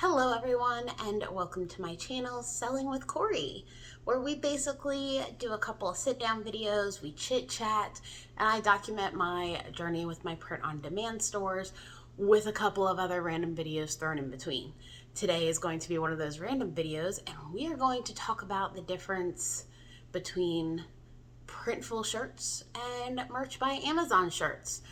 Hello everyone and welcome to my channel Selling with Corey, where we basically do a couple of sit down videos, we chit chat, and I document my journey with my print on demand stores with a couple of other random videos thrown in between. Today is going to be one of those random videos and we are going to talk about the difference between Printful shirts and merch by Amazon shirts.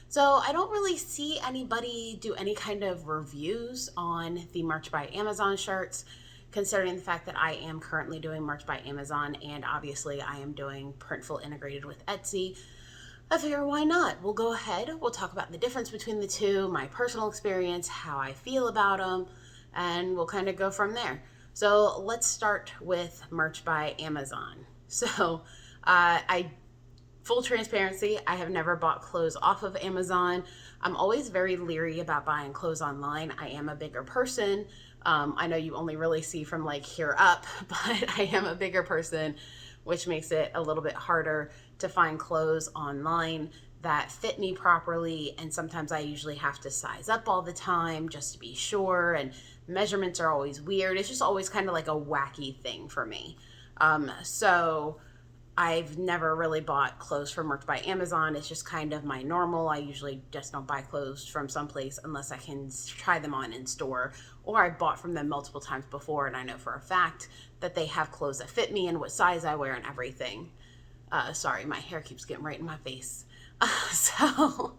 So I don't really see anybody do any kind of reviews on the merch by Amazon shirts, considering the fact that I am currently doing merch by Amazon and obviously I am doing Printful integrated with Etsy. I figure why not? We'll go ahead, we'll talk about the difference between the two, my personal experience, how I feel about them, and we'll kind of go from there. So let's start with merch by Amazon. I Full transparency, I have never bought clothes off of Amazon. I'm always very leery about buying clothes online. I am a bigger person. I know you only really see from like here up, but I am a bigger person, which makes it a little bit harder to find clothes online that fit me properly. And sometimes I usually have to size up all the time just to be sure. And measurements are always weird. It's just always kind of like a wacky thing for me. So I've never really bought clothes from merch by Amazon. It's just kind of my normal. I usually just don't buy clothes from someplace unless I can try them on in store, or I bought from them multiple times before and I know for a fact that they have clothes that fit me and what size I wear and everything. Sorry, my hair keeps getting right in my face. So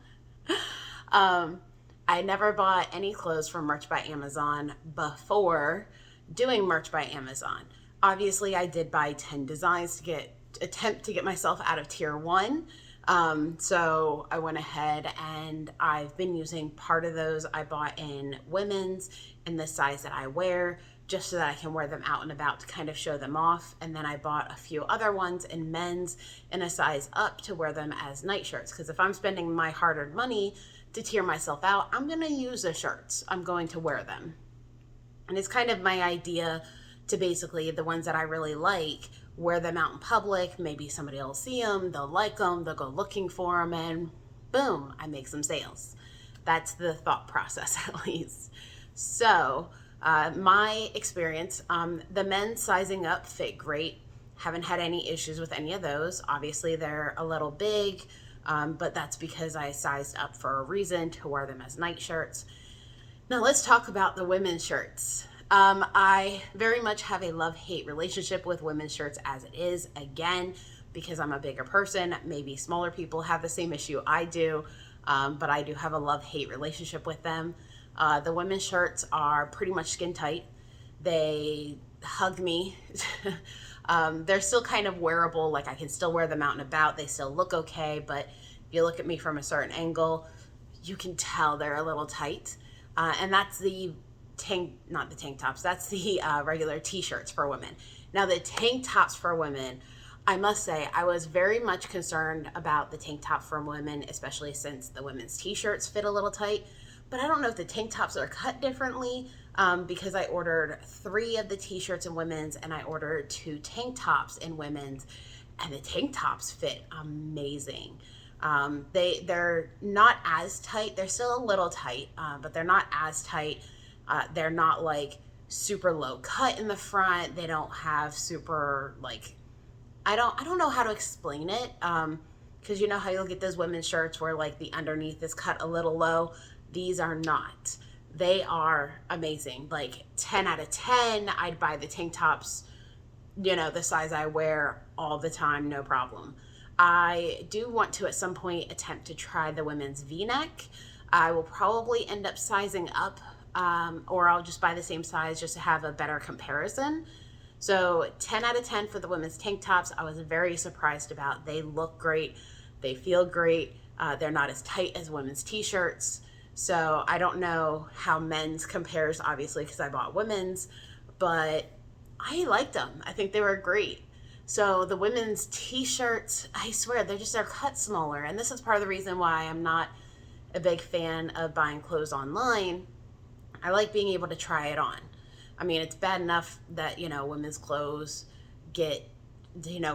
I never bought any clothes from merch by Amazon before doing merch by Amazon. Obviously, I did buy 10 designs to attempt to get myself out of tier one. So I went ahead and I've been using part of those I bought in women's in the size that I wear, just so that I can wear them out and about to kind of show them off. And then I bought a few other ones in men's in a size up to wear them as night shirts. Because if I'm spending my hard-earned money to tier myself out, I'm going to use the shirts. I'm going to wear them. And it's kind of my idea to basically the ones that I really like, wear them out in public. Maybe somebody will see them, they'll like them, they'll go looking for them, and boom, I make some sales. That's the thought process, at least. So my experience, the men's sizing up fit great. Haven't had any issues with any of those. Obviously, they're a little big, but that's because I sized up for a reason, to wear them as night shirts. Now let's talk about the women's shirts. I very much have a love-hate relationship with women's shirts as it is, again, because I'm a bigger person. Maybe smaller people have the same issue I do, but I do have a love-hate relationship with them. The women's shirts are pretty much skin tight. They hug me. They're still kind of wearable, like I can still wear them out and about. They still look okay, but if you look at me from a certain angle, you can tell they're a little tight. And that's not the tank tops, that's the regular t-shirts for women. Now the tank tops for women, I must say I was very much concerned about the tank top for women, especially since the women's t-shirts fit a little tight. But I don't know if the tank tops are cut differently, because I ordered 3 of the t-shirts in women's and I ordered 2 tank tops in women's, and the tank tops fit amazing. They're not as tight. They're still a little tight, but they're not as tight. They're not like super low cut in the front. They don't have super like, I don't know how to explain it. Cause you know how you'll get those women's shirts where like the underneath is cut a little low. These are not. They are amazing. Like 10 out of 10. I'd buy the tank tops, the size I wear all the time, no problem. I do want to at some point attempt to try the women's V-neck. I will probably end up sizing up, or I'll just buy the same size just to have a better comparison. So 10 out of 10 for the women's tank tops. I was very surprised about. They look great. They feel great. They're not as tight as women's t-shirts. So I don't know how men's compares, obviously, because I bought women's, but I liked them. I think they were great. So the women's t-shirts, I swear, they're cut smaller. And this is part of the reason why I'm not a big fan of buying clothes online. I like being able to try it on. I mean, it's bad enough that, women's clothes get,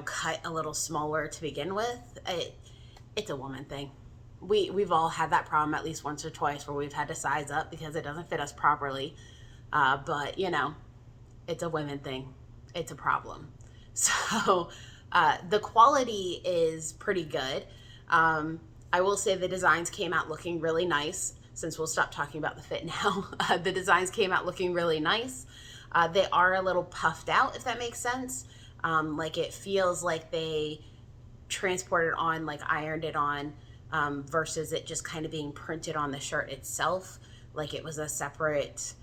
cut a little smaller to begin with. It's a woman thing. We've all had that problem at least once or twice where we've had to size up because it doesn't fit us properly. But you know, it's a women thing. It's a problem. So the quality is pretty good. I will say the designs came out looking really nice. Since we'll stop talking about the fit now, the designs came out looking really nice. They are a little puffed out, if that makes sense. Like it feels like they transported on, like ironed it on, versus it just kind of being printed on the shirt itself, like it was a separate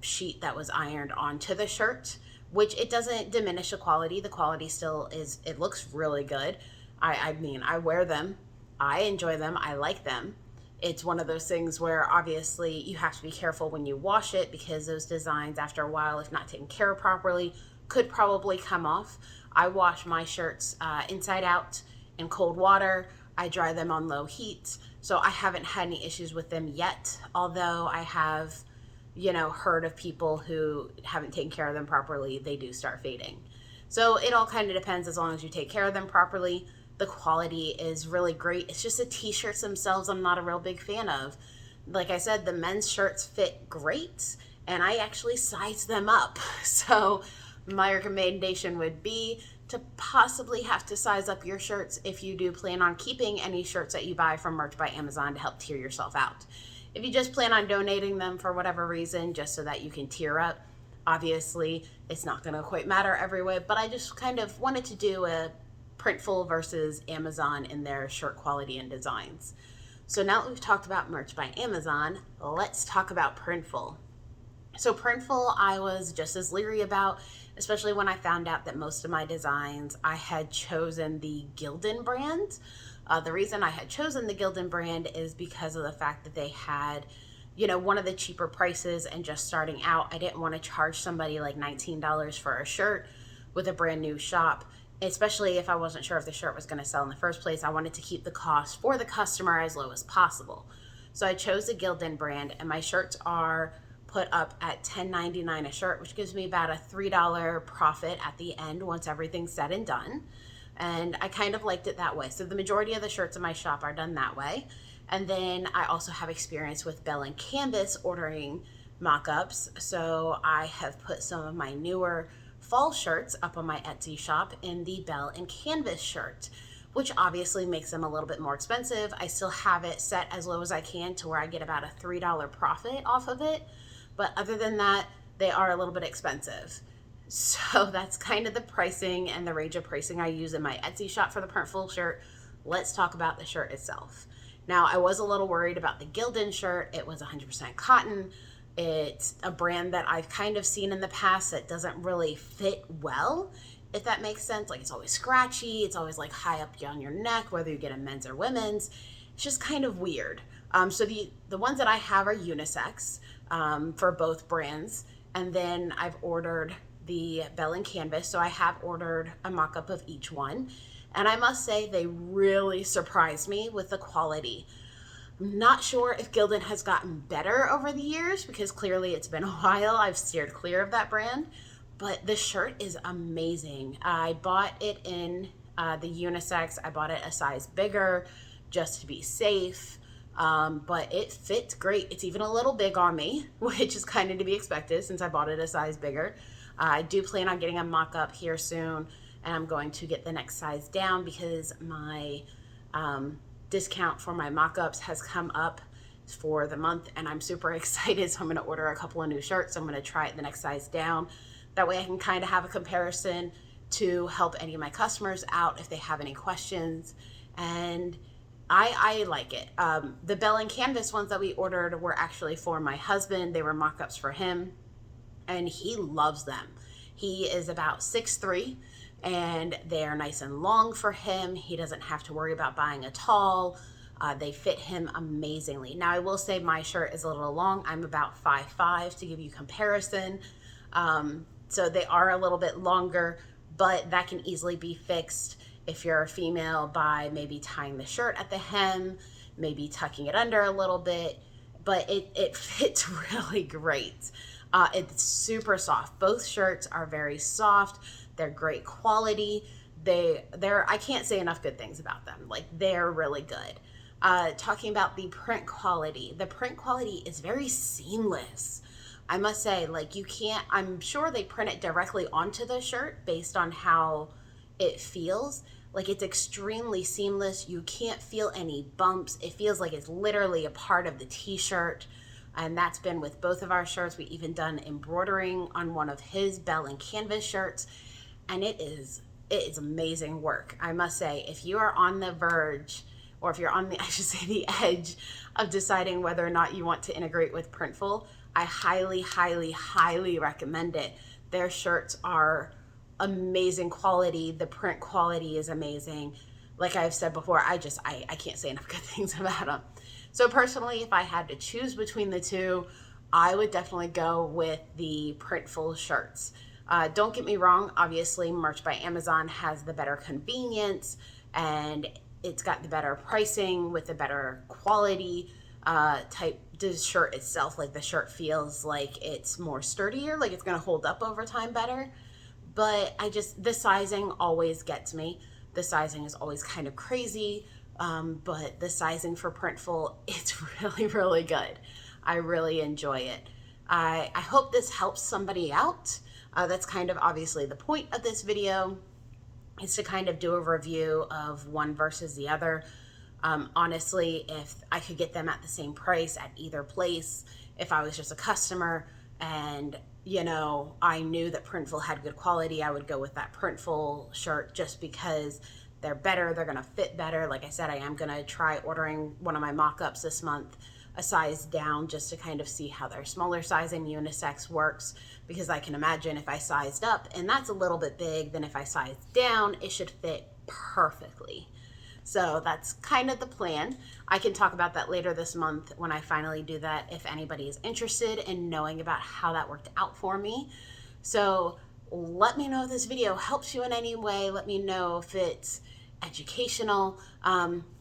sheet that was ironed onto the shirt, which it doesn't diminish the quality. The quality still is, it looks really good. I mean, I wear them. I enjoy them. I like them. It's one of those things where obviously you have to be careful when you wash it, because those designs, after a while, if not taken care of properly, could probably come off. I wash my shirts inside out in cold water. I dry them on low heat. So I haven't had any issues with them yet, although I have, you know, heard of people who haven't taken care of them properly. They do start fading. So it all kind of depends. As long as you take care of them properly, the quality is really great. It's just the t-shirts themselves I'm not a real big fan of. Like I said, the men's shirts fit great, and I actually size them up. So my recommendation would be to possibly have to size up your shirts if you do plan on keeping any shirts that you buy from Merch by Amazon to help tier yourself out. If you just plan on donating them for whatever reason, just so that you can tier up, obviously it's not going to quite matter every way, but I just kind of wanted to do a Printful versus Amazon in their shirt quality and designs. So now that we've talked about Merch by Amazon, let's talk about Printful. So Printful, I was just as leery about, especially when I found out that most of my designs, I had chosen the Gildan brand. The reason I had chosen the Gildan brand is because of the fact that they had, you know, one of the cheaper prices, and just starting out, I didn't want to charge somebody like $19 for a shirt with a brand new shop, especially if I wasn't sure if the shirt was going to sell in the first place. I wanted to keep the cost for the customer as low as possible. So I chose the Gildan brand, and my shirts are put up at $10.99 a shirt, which gives me about a $3 profit at the end once everything's said and done. And I kind of liked it that way. So the majority of the shirts in my shop are done that way. And then I also have experience with Bell and Canvas ordering mock-ups. So I have put some of my newer fall shirts up on my Etsy shop in the Bell and Canvas shirt, which obviously makes them a little bit more expensive. I still have it set as low as I can to where I get about a $3 profit off of it. But other than that, they are a little bit expensive. So that's kind of the pricing and the range of pricing I use in my Etsy shop for the Printful shirt. Let's talk about the shirt itself. Now, I was a little worried about the Gildan shirt. It was 100% cotton. It's a brand that I've kind of seen in the past that doesn't really fit well, if that makes sense. Like, it's always scratchy. It's always like high up on your neck, whether you get a men's or women's. It's just kind of weird. So the ones that I have are unisex for both brands. And then I've ordered the Bell and Canvas. So I have ordered a mock-up of each one. And I must say they really surprised me with the quality. I'm not sure if Gildan has gotten better over the years, because clearly it's been a while. I've steered clear of that brand. But the shirt is amazing. I bought it in the unisex. I bought it a size bigger just to be safe. But it fits great. It's even a little big on me, which is kind of to be expected since I bought it a size bigger. I do plan on getting a mock-up here soon, and I'm going to get the next size down because my discount for my mock-ups has come up for the month, and I'm super excited. So I'm going to order a couple of new shirts. I'm going to try it the next size down. That way I can kind of have a comparison to help any of my customers out if they have any questions. And I like it. The Bell and Canvas ones that we ordered were actually for my husband. They were mock-ups for him, and he loves them. He is about 6'3", and they are nice and long for him. He doesn't have to worry about buying a tall. They fit him amazingly. Now, I will say my shirt is a little long. I'm about 5'5", to give you comparison. So they are a little bit longer, but that can easily be fixed if you're a female by maybe tying the shirt at the hem, maybe tucking it under a little bit, but it fits really great. It's super soft. Both shirts are very soft. They're great quality. I can't say enough good things about them. Like, they're really good. Talking about the print quality is very seamless, I must say, like, you can't, I'm sure they print it directly onto the shirt based on how it feels. Like, it's extremely seamless. You can't feel any bumps. It feels like it's literally a part of the t-shirt. And that's been with both of our shirts. We even done embroidering on one of his Bell and Canvas shirts. And it is amazing work. I must say, if you are on the verge, or if you're on the, I should say, the edge of deciding whether or not you want to integrate with Printful, I highly, highly, highly recommend it. Their shirts are amazing quality. The print quality is amazing. Like I've said before, I can't say enough good things about them. So personally, if I had to choose between the two, I would definitely go with the Printful shirts. Don't get me wrong, obviously Merch by Amazon has the better convenience and it's got the better pricing with the better quality type. The shirt itself, like the shirt feels like it's more sturdier, like it's gonna hold up over time better. But the sizing always gets me. The sizing is always kind of crazy, but the sizing for Printful, it's really, really good. I really enjoy it. I hope this helps somebody out. That's kind of obviously the point of this video, is to kind of do a review of one versus the other. Honestly, if I could get them at the same price at either place, if I was just a customer and, you know, I knew that Printful had good quality, I would go with that Printful shirt just because they're better, they're gonna fit better. Like I said, I am gonna try ordering one of my mock-ups this month a size down just to kind of see how their smaller sizing unisex works, because I can imagine if I sized up and that's a little bit big, then if I sized down, it should fit perfectly. So that's kind of the plan. I can talk about that later this month when I finally do that, if anybody is interested in knowing about how that worked out for me. So let me know if this video helps you in any way. Let me know if it's educational.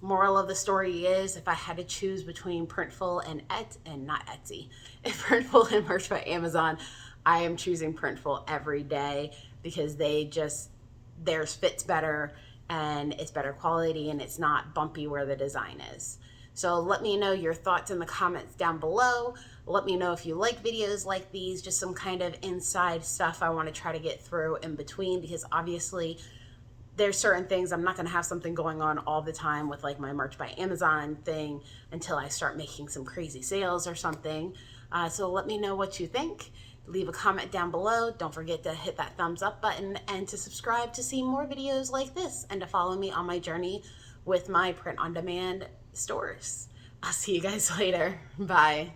Moral of the story is, if I had to choose between Printful and not Etsy, if Printful and Merch by Amazon, I am choosing Printful every day because theirs fits better and it's better quality and it's not bumpy where the design is. So let me know your thoughts in the comments down below. Let me know if you like videos like these, just some kind of inside stuff I want to try to get through in between, because obviously there's certain things I'm not going to have something going on all the time with, like my Merch by Amazon thing, until I start making some crazy sales or something. So let me know what you think. Leave a comment down below. Don't forget to hit that thumbs up button and to subscribe to see more videos like this and to follow me on my journey with my print on demand stores. I'll see you guys later. Bye.